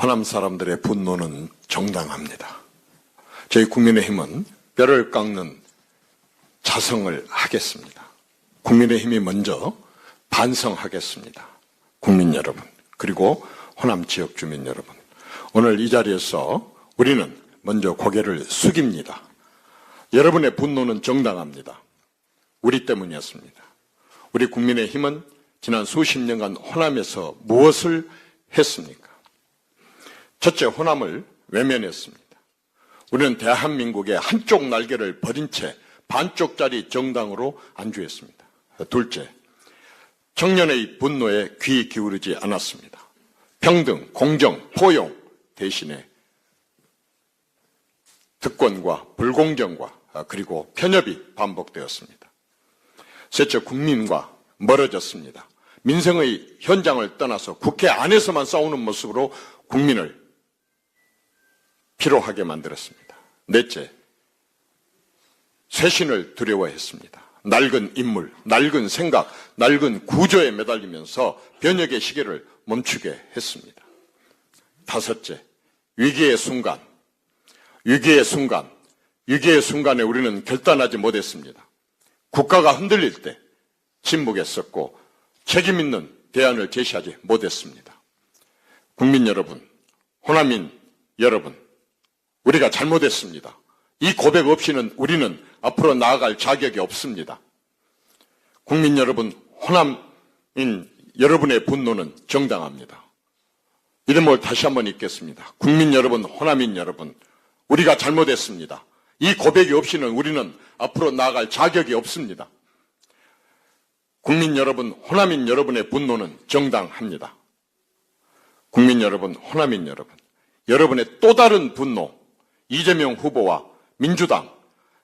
호남 사람들의 분노는 정당합니다. 저희 국민의힘은 뼈를 깎는 자성을 하겠습니다. 국민의힘이 먼저 반성하겠습니다. 국민 여러분, 그리고 호남 지역 주민 여러분, 오늘 이 자리에서 우리는 먼저 고개를 숙입니다. 여러분의 분노는 정당합니다. 우리 때문이었습니다. 우리 국민의힘은 지난 수십 년간 호남에서 무엇을 했습니까? 첫째, 호남을 외면했습니다. 우리는 대한민국의 한쪽 날개를 버린 채 반쪽짜리 정당으로 안주했습니다. 둘째, 청년의 분노에 귀 기울이지 않았습니다. 평등, 공정, 포용 대신에 특권과 불공정과 그리고 편협이 반복되었습니다. 셋째, 국민과 멀어졌습니다. 민생의 현장을 떠나서 국회 안에서만 싸우는 모습으로 국민을 피로하게 만들었습니다. 넷째, 쇄신을 두려워했습니다. 낡은 인물, 낡은 생각, 낡은 구조에 매달리면서 변혁의 시계를 멈추게 했습니다. 다섯째, 위기의 순간에 우리는 결단하지 못했습니다. 국가가 흔들릴 때 침묵했었고 책임 있는 대안을 제시하지 못했습니다. 국민 여러분, 호남인 여러분, 우리가 잘못했습니다. 이 고백 없이는 우리는 앞으로 나아갈 자격이 없습니다. 국민 여러분, 호남인 여러분의 분노는 정당합니다. 이름을 다시 한번 읽겠습니다. 국민 여러분, 호남인 여러분, 우리가 잘못했습니다. 이 고백이 없이는 우리는 앞으로 나아갈 자격이 없습니다. 국민 여러분, 호남인 여러분의 분노는 정당합니다. 국민 여러분, 호남인 여러분, 여러분의 또 다른 분노, 이재명 후보와 민주당,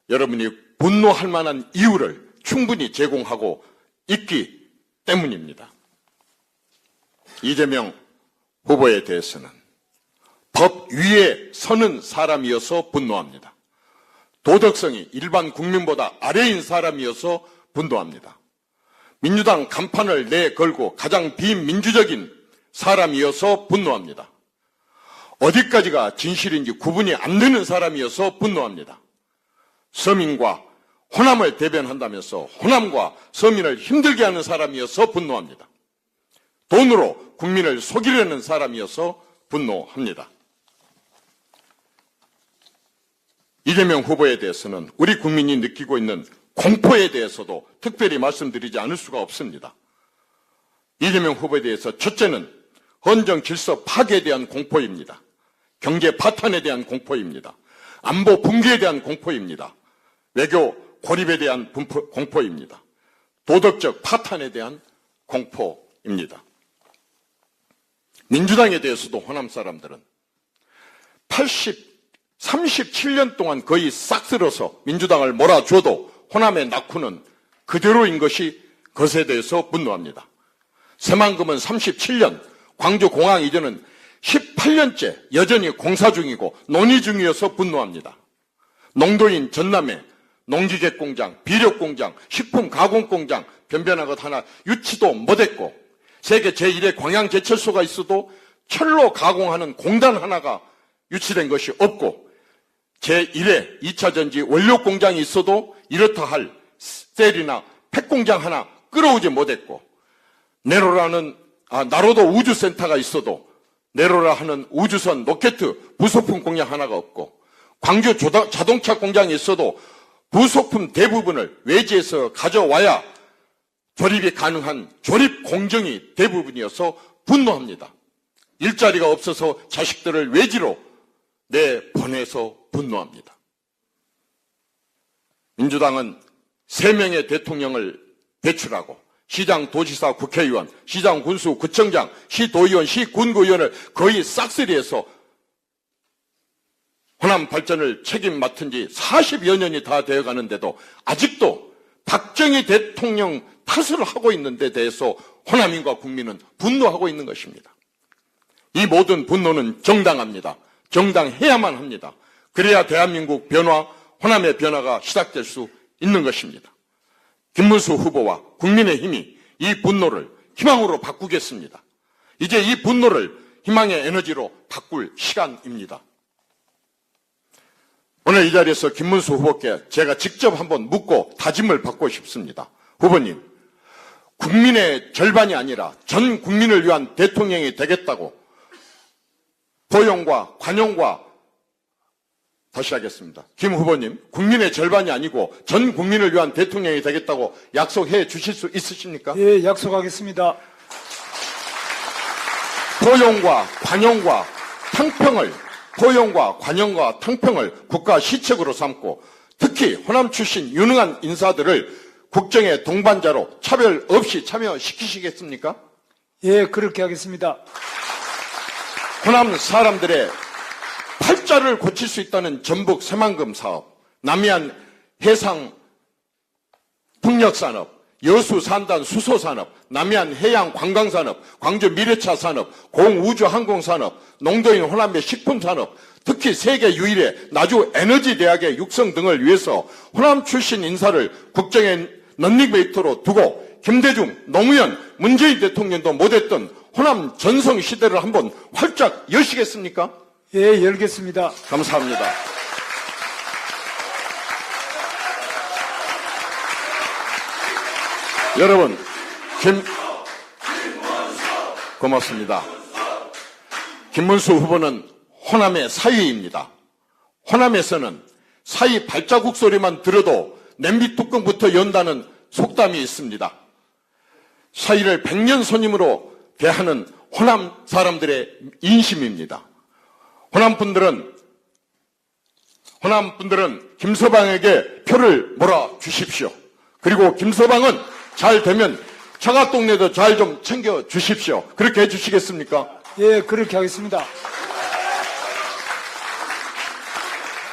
여러분이 분노할 만한 이유를 충분히 제공하고 있기 때문입니다. 이재명 후보에 대해서는 법 위에 서는 사람이어서 분노합니다. 도덕성이 일반 국민보다 아래인 사람이어서 분노합니다. 민주당 간판을 내걸고 가장 비민주적인 사람이어서 분노합니다. 어디까지가 진실인지 구분이 안 되는 사람이어서 분노합니다. 서민과 호남을 대변한다면서 호남과 서민을 힘들게 하는 사람이어서 분노합니다. 돈으로 국민을 속이려는 사람이어서 분노합니다. 이재명 후보에 대해서는 우리 국민이 느끼고 있는 공포에 대해서도 특별히 말씀드리지 않을 수가 없습니다. 이재명 후보에 대해서 첫째는 헌정 질서 파괴에 대한 공포입니다. 경제 파탄에 대한 공포입니다. 안보 붕괴에 대한 공포입니다. 외교 고립에 대한 공포입니다. 도덕적 파탄에 대한 공포입니다. 민주당에 대해서도 호남 사람들은 37년 동안 거의 싹 쓸어서 민주당을 몰아줘도 호남의 낙후는 그대로인 것이 것에 대해서 분노합니다. 새만금은 37년, 광주공항 이전은 18년째 여전히 공사 중이고 논의 중이어서 분노합니다. 농도인 전남에 농기계공장, 비료공장, 식품가공공장 변변한 것 하나 유치도 못했고 세계 제1의 광양제철소가 있어도 철로 가공하는 공단 하나가 유치된 것이 없고 제1의 2차 전지 원료공장이 있어도 이렇다 할 셀이나 팩공장 하나 끌어오지 못했고 나로도 우주센터가 있어도 네로라 하는 우주선 로켓 부속품 공장 하나가 없고 광주 자동차 공장이 있어도 부속품 대부분을 외지에서 가져와야 조립이 가능한 조립 공정이 대부분이어서 분노합니다. 일자리가 없어서 자식들을 외지로 내보내서 분노합니다. 민주당은 3명의 대통령을 배출하고 시장, 도지사, 국회의원, 시장, 군수, 구청장, 시도의원, 시군구의원을 거의 싹쓸이해서 호남 발전을 책임 맡은 지 40여 년이 다 되어가는데도 아직도 박정희 대통령 탓을 하고 있는 데 대해서 호남인과 국민은 분노하고 있는 것입니다. 이 모든 분노는 정당합니다. 정당해야만 합니다. 그래야 대한민국 변화, 호남의 변화가 시작될 수 있는 것입니다. 김문수 후보와 국민의힘이 이 분노를 희망으로 바꾸겠습니다. 이제 이 분노를 희망의 에너지로 바꿀 시간입니다. 오늘 이 자리에서 김문수 후보께 제가 직접 한번 묻고 다짐을 받고 싶습니다. 후보님, 국민의 절반이 아니라 전 국민을 위한 대통령이 되겠다고 포용과 관용과 다시 하겠습니다. 김 후보님, 국민의 절반이 아니고 전 국민을 위한 대통령이 되겠다고 약속해 주실 수 있으십니까? 예, 약속하겠습니다. 포용과 관용과 탕평을 국가 시책으로 삼고 특히 호남 출신 유능한 인사들을 국정의 동반자로 차별 없이 참여시키시겠습니까? 예, 그렇게 하겠습니다. 호남 사람들의 팔자를 고칠 수 있다는 전북 새만금 사업, 남해안 해상 풍력산업, 여수 산단 수소산업, 남해안 해양 관광산업, 광주 미래차 산업, 공우주 항공산업, 농도인 호남의 식품산업, 특히 세계 유일의 나주 에너지 대학의 육성 등을 위해서 호남 출신 인사를 국정의 런닝메이트로 두고 김대중, 노무현, 문재인 대통령도 못했던 호남 전성 시대를 한번 활짝 여시겠습니까? 예, 열겠습니다. 감사합니다. 여러분, 고맙습니다. 김문수 후보는 호남의 사위입니다. 호남에서는 사위 발자국 소리만 들어도 냄비 뚜껑부터 연다는 속담이 있습니다. 사위를 백년 손님으로 대하는 호남 사람들의 인심입니다. 호남 분들은 김서방에게 표를 몰아주십시오. 그리고 김서방은 잘 되면 처가 동네도 잘 좀 챙겨 주십시오. 그렇게 해주시겠습니까? 예, 그렇게 하겠습니다.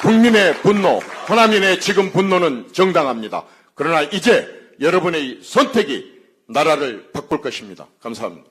국민의 분노, 호남인의 지금 분노는 정당합니다. 그러나 이제 여러분의 선택이 나라를 바꿀 것입니다. 감사합니다.